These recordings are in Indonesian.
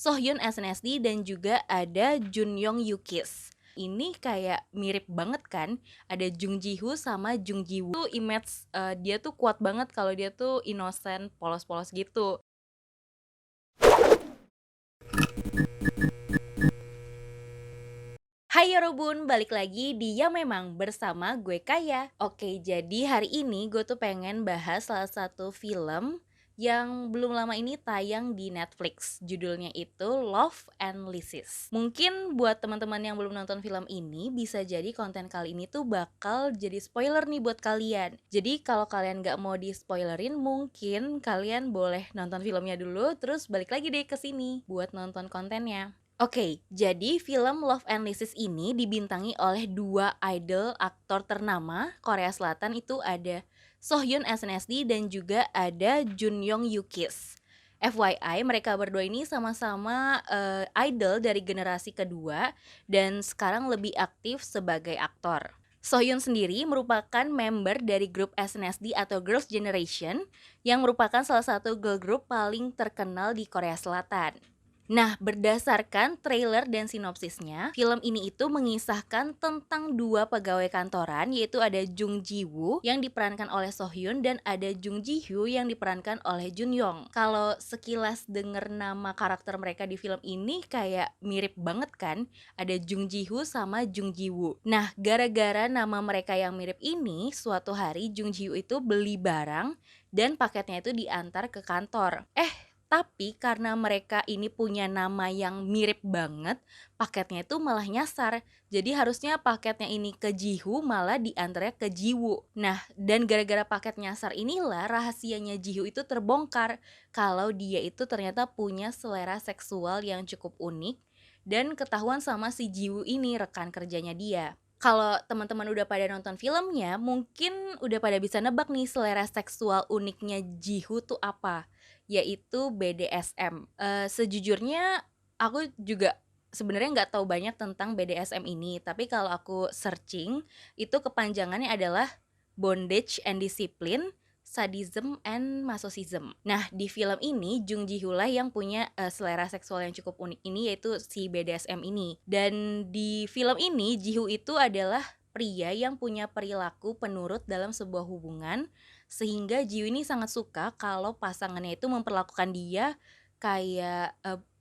Sohyun SNSD dan juga ada Junyoung Yukis. Ini kayak mirip banget kan, ada Jung Ji Hoo sama Jung Ji Woo. Tuh image dia tuh kuat banget kalau dia tuh innocent, polos-polos gitu. Hai Yorobun, balik lagi di Ya Memang bersama gue Kaya. Oke, jadi hari ini gue tuh pengen bahas salah satu film yang belum lama ini tayang di Netflix. Judulnya itu Love and Lysis. Mungkin buat teman-teman yang belum nonton film ini, bisa jadi konten kali ini tuh bakal jadi spoiler nih buat kalian. Jadi kalau kalian gak mau di spoilerin, mungkin kalian boleh nonton filmnya dulu, terus balik lagi deh ke sini buat nonton kontennya. Oke, jadi film Love and Lysis ini dibintangi oleh dua idol aktor ternama Korea Selatan, itu ada Sohyun SNSD dan juga ada Junyoung Yukis. FYI, mereka berdua ini sama-sama idol dari generasi kedua dan sekarang lebih aktif sebagai aktor. Sohyun sendiri merupakan member dari grup SNSD atau Girls' Generation yang merupakan salah satu girl group paling terkenal di Korea Selatan. Nah, berdasarkan trailer dan sinopsisnya, film ini itu mengisahkan tentang dua pegawai kantoran, yaitu ada Jung Ji Woo yang diperankan oleh Sohyun dan ada Jung Ji Hyo yang diperankan oleh Jun Yong. Kalau sekilas denger nama karakter mereka di film ini kayak mirip banget kan? Ada Jung Ji Hoo sama Jung Ji Woo. Nah, gara-gara nama mereka yang mirip ini, suatu hari Jung Ji Hoo itu beli barang dan paketnya itu diantar ke kantor. Tapi karena mereka ini punya nama yang mirip banget, paketnya itu malah nyasar. Jadi harusnya paketnya ini ke Jihu, malah diantarnya ke Jiwoo. Nah, dan gara-gara paket nyasar inilah rahasianya Jihu itu terbongkar kalau dia itu ternyata punya selera seksual yang cukup unik dan ketahuan sama si Jiwoo ini, rekan kerjanya dia. Kalau teman-teman udah pada nonton filmnya, mungkin udah pada bisa nebak nih selera seksual uniknya Jihu tuh apa, yaitu BDSM. Sejujurnya aku juga sebenarnya nggak tahu banyak tentang BDSM ini, tapi kalau aku searching itu kepanjangannya adalah Bondage and Discipline, Sadism and Masochism. Nah, di film ini Jung Ji Hoo lah yang punya selera seksual yang cukup unik ini, yaitu si BDSM ini. Dan di film ini Ji Hoo itu adalah pria yang punya perilaku penurut dalam sebuah hubungan, sehingga Ji Hoo ini sangat suka kalau pasangannya itu memperlakukan dia kayak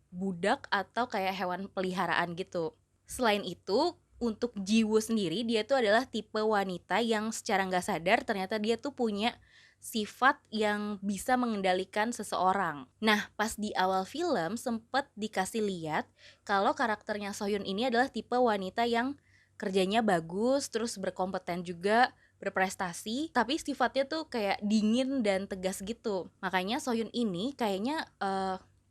budak atau kayak hewan peliharaan gitu. Selain itu, untuk Ji Woo sendiri, dia tuh adalah tipe wanita yang secara nggak sadar ternyata dia tuh punya sifat yang bisa mengendalikan seseorang. Nah, pas di awal film sempet dikasih lihat kalau karakternya Sohyun ini adalah tipe wanita yang kerjanya bagus, terus berkompeten juga, berprestasi, tapi sifatnya tuh kayak dingin dan tegas gitu. Makanya Sohyun ini kayaknya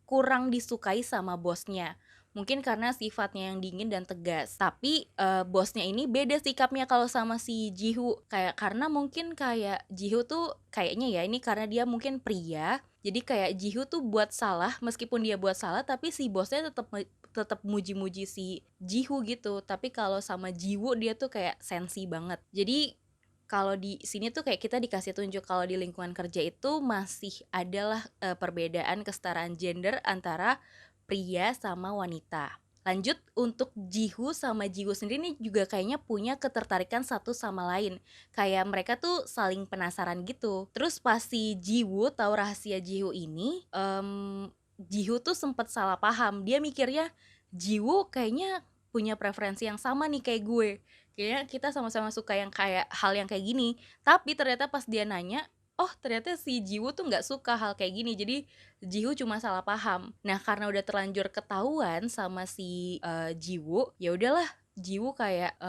kurang disukai sama bosnya. Mungkin karena sifatnya yang dingin dan tegas. Tapi bosnya ini beda sikapnya kalau sama si Jihu. Kayak karena mungkin kayak Jihu tuh kayaknya ya ini karena dia mungkin pria. Jadi kayak Jihu tuh buat salah, meskipun dia buat salah tapi si bosnya tetap muji-muji si Jihu gitu. Tapi kalau sama Jiwoo dia tuh kayak sensi banget. Jadi kalau di sini tuh kayak kita dikasih tunjuk kalau di lingkungan kerja itu masih adalah perbedaan kesetaraan gender antara pria sama wanita. Lanjut, untuk Jihu sama Jiwoo sendiri nih juga kayaknya punya ketertarikan satu sama lain. Kayak mereka tuh saling penasaran gitu. Terus pas si Jiwoo tahu rahasia Jihu ini, Jihu tuh sempet salah paham. Dia mikirnya Jiwoo kayaknya punya preferensi yang sama nih kayak gue. Kayaknya kita sama-sama suka yang kayak hal yang kayak gini. Tapi ternyata pas dia nanya, oh ternyata si Jiwoo tuh nggak suka hal kayak gini. Jadi Jiwoo cuma salah paham. Nah, karena udah terlanjur ketahuan sama si Jiwoo, ya udahlah Jiwoo kayak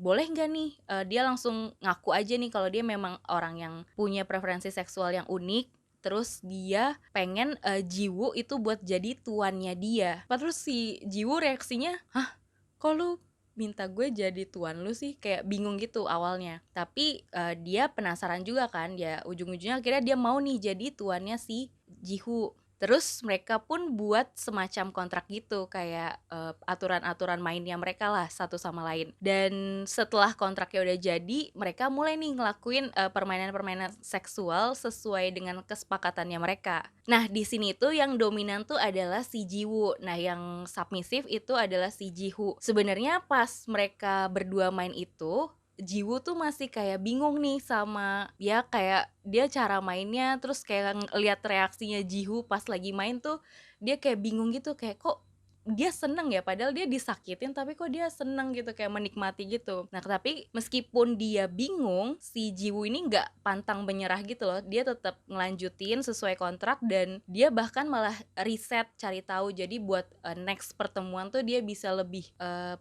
boleh nggak nih, dia langsung ngaku aja nih kalau dia memang orang yang punya preferensi seksual yang unik. Terus dia pengen Jiwoo itu buat jadi tuannya dia. Terus si Jiwoo reaksinya, hah, kok lu minta gue jadi tuan lu sih? Kayak bingung gitu awalnya. Tapi dia penasaran juga kan, ya ujung-ujungnya akhirnya dia mau nih jadi tuannya si Jihu. Terus mereka pun buat semacam kontrak gitu kayak, aturan-aturan mainnya mereka lah satu sama lain. Dan setelah kontraknya udah jadi, mereka mulai nih ngelakuin, permainan-permainan seksual sesuai dengan kesepakatannya mereka. Nah, di sini tuh yang dominan tuh adalah si Jiwoo. Nah, yang submisif itu adalah si Jihoo. Sebenarnya pas mereka berdua main itu, Jiwoo tuh masih kayak bingung nih sama ya kayak dia cara mainnya, terus kayak lihat reaksinya Jihoo pas lagi main tuh, dia kayak bingung gitu, kayak kok dia seneng ya, padahal dia disakitin tapi kok dia seneng gitu, kayak menikmati gitu. Nah, tapi meskipun dia bingung, si Jiwoo ini nggak pantang menyerah gitu loh, dia tetap ngelanjutin sesuai kontrak dan dia bahkan malah riset cari tahu. Jadi buat, next pertemuan tuh dia bisa lebih,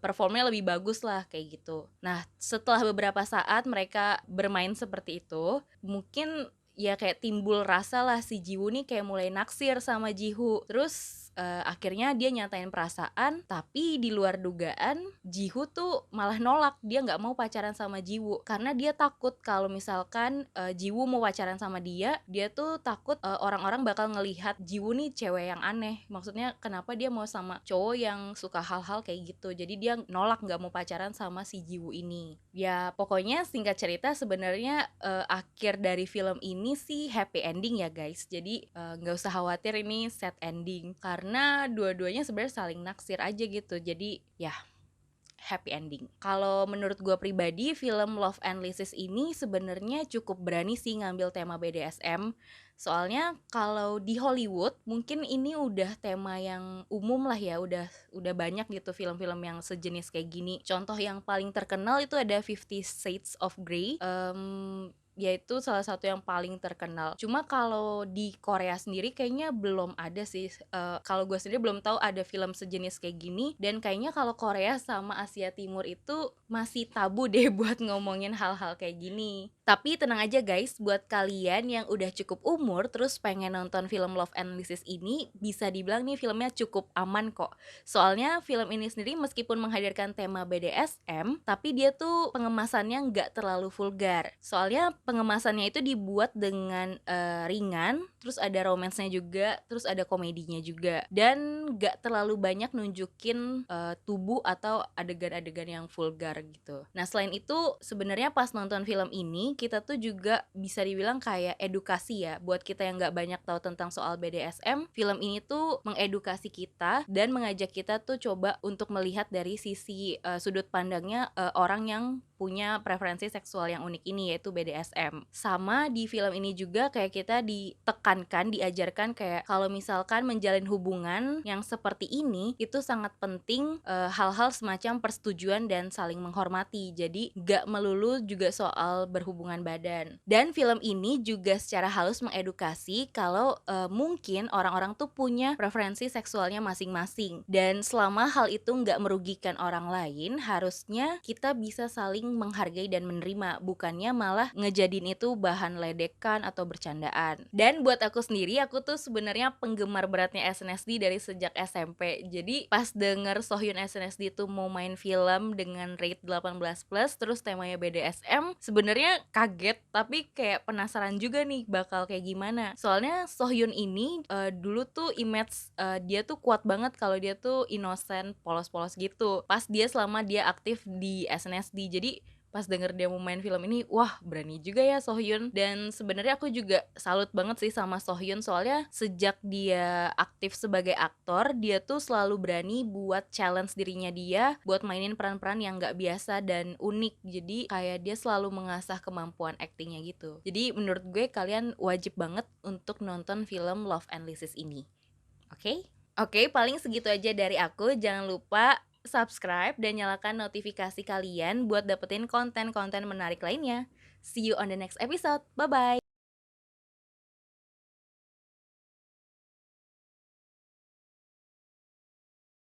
performnya lebih bagus lah kayak gitu. Nah, setelah beberapa saat mereka bermain seperti itu, mungkin ya kayak timbul rasa lah si Jiwoo nih kayak mulai naksir sama Jihoo. Terus, akhirnya dia nyatain perasaan, tapi di luar dugaan Jihoo tuh malah nolak, dia nggak mau pacaran sama Jiwoo karena dia takut kalau misalkan, Jiwoo mau pacaran sama dia tuh takut, orang-orang bakal ngelihat Jiwoo nih cewek yang aneh. Maksudnya kenapa dia mau sama cowok yang suka hal-hal kayak gitu. Jadi dia nolak nggak mau pacaran sama si Jiwoo ini. Ya pokoknya singkat cerita sebenarnya, akhir dari film ini sih happy ending ya guys. Jadi, nggak usah khawatir ini sad ending karena dua-duanya sebenarnya saling naksir aja gitu. Jadi ya happy ending. Kalau menurut gua pribadi, film Love and Lysis ini sebenarnya cukup berani sih ngambil tema BDSM. Soalnya kalau di Hollywood mungkin ini udah tema yang umum lah ya, udah banyak gitu film-film yang sejenis kayak gini. Contoh yang paling terkenal itu ada Fifty Shades of Grey. Yaitu salah satu yang paling terkenal. Cuma kalau di Korea sendiri kayaknya belum ada sih. Kalau gue sendiri belum tahu ada film sejenis kayak gini. Dan kayaknya kalau Korea sama Asia Timur itu masih tabu deh buat ngomongin hal-hal kayak gini. Tapi tenang aja guys, buat kalian yang udah cukup umur terus pengen nonton film Love and Lysis ini, bisa dibilang nih filmnya cukup aman kok. Soalnya film ini sendiri meskipun menghadirkan tema BDSM, tapi dia tuh pengemasannya nggak terlalu vulgar. Soalnya pengemasannya itu dibuat dengan ringan, terus ada romansnya juga, terus ada komedinya juga, dan nggak terlalu banyak nunjukin tubuh atau adegan-adegan yang vulgar gitu. Nah, selain itu sebenarnya pas nonton film ini kita tuh juga bisa dibilang kayak edukasi ya buat kita yang nggak banyak tahu tentang soal BDSM. Film ini tuh mengedukasi kita dan mengajak kita tuh coba untuk melihat dari sisi sudut pandangnya orang yang punya preferensi seksual yang unik ini, yaitu BDSM. Sama di film ini juga kayak kita ditekankan, diajarkan kayak kalau misalkan menjalin hubungan yang seperti ini itu sangat penting, hal-hal semacam persetujuan dan saling menghormati. Jadi gak melulu juga soal berhubungan badan. Dan film ini juga secara halus mengedukasi kalau mungkin orang-orang tuh punya preferensi seksualnya masing-masing. Dan selama hal itu gak merugikan orang lain, harusnya kita bisa saling menghargai dan menerima, bukannya malah ngejadiin itu bahan ledekan atau bercandaan. Dan buat aku sendiri, aku tuh sebenarnya penggemar beratnya SNSD dari sejak SMP. Jadi pas denger Sohyun SNSD tuh mau main film dengan rate 18+, terus temanya BDSM, sebenarnya kaget tapi kayak penasaran juga nih bakal kayak gimana. Soalnya Sohyun ini dulu tuh image dia tuh kuat banget kalau dia tuh innocent, polos-polos gitu. Pas selama dia aktif di SNSD. Jadi pas denger dia mau main film ini, wah berani juga ya Sohyun. Dan sebenarnya aku juga salut banget sih sama Sohyun, soalnya sejak dia aktif sebagai aktor, dia tuh selalu berani buat challenge dirinya dia buat mainin peran-peran yang gak biasa dan unik. Jadi kayak dia selalu mengasah kemampuan aktingnya gitu. Jadi menurut gue kalian wajib banget untuk nonton film Love and Lysis ini. Oke? Oke, paling segitu aja dari aku. Jangan lupa subscribe dan nyalakan notifikasi kalian buat dapetin konten-konten menarik lainnya. See you on the next episode. Bye-bye.